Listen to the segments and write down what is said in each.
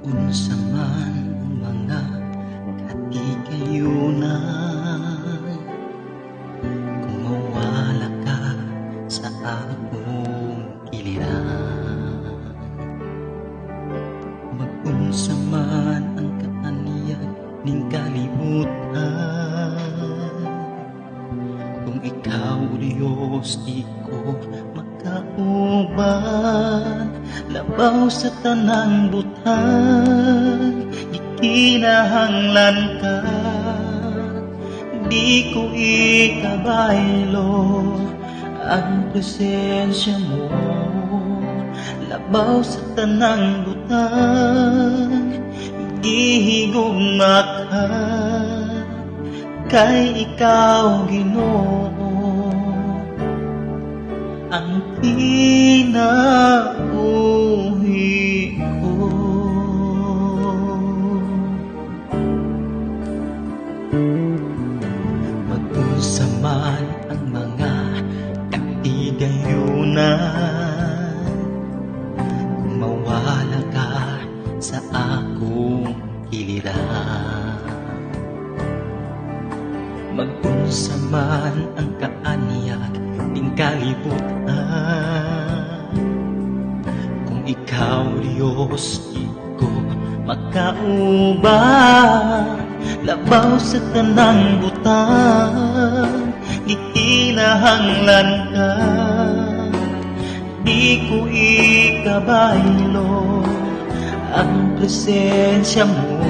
Unsa man ang mga katigayunan, kung mawala ka sa akong giliran. Mag-unsa man ang kaaniyag ning kalibutan, kung ikaw Diyos di ko makauban. Labaw sa tanang butang, ikinahanglan ka, di ko ikabaylo ang presensya mo. Labaw sa tanang butang, gihigugma ka, kay ikaw Ginoo ang kinabuhi ko. Mag-unsa man ang mga katigayunan, kung mawala ka sa akong giliran. Mag-unsa man ang kaaniyag ning kalibutan, kung ikaw Diyos di ko makauban. Labaw sa tanang butang, ikinahanglan ka, di ko ikabaylo ang presensya mo.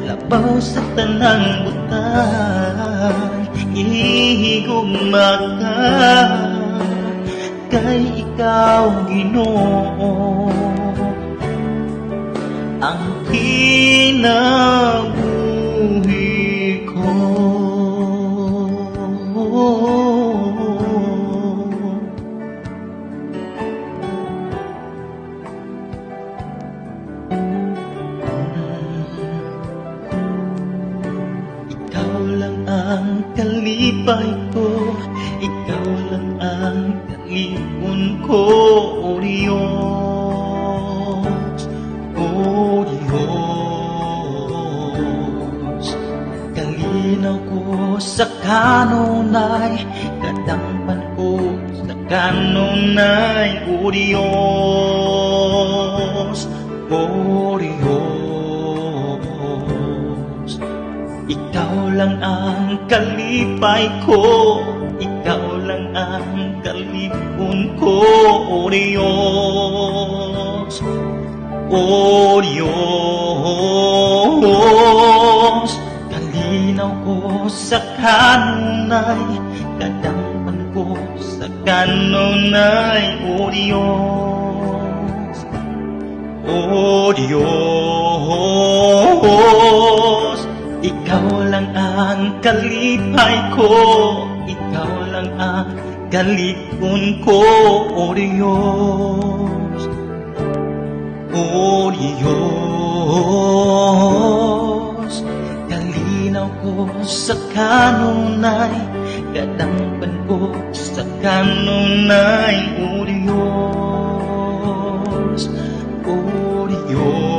Labaw sa tanang butang, ihigugma ka, kay ikaw Ginoo ang kinabuhi ko. Ikaw lang ang kalipay ko, ikaw lang ang kalipon ko, O Diyos, O Diyos. Kalinaw ko sa kanunay, kadampan ko sa kanunay, O Diyos, O Diyos. Ikaw lang ang kalipay ko, ikaw lang ang kalipon ko, O Diyos, O Diyos. Kalinaw ko sa kanunay, kadampan ko sa kanunay, O Diyos, O Diyos. Ikaw lang ang kalipay ko, ikaw lang ang kalipon ko, O Diyos, O Diyos. Kalinaw ko sa kanunay, kadampan ko sa kanunay, O Diyos, O Diyos.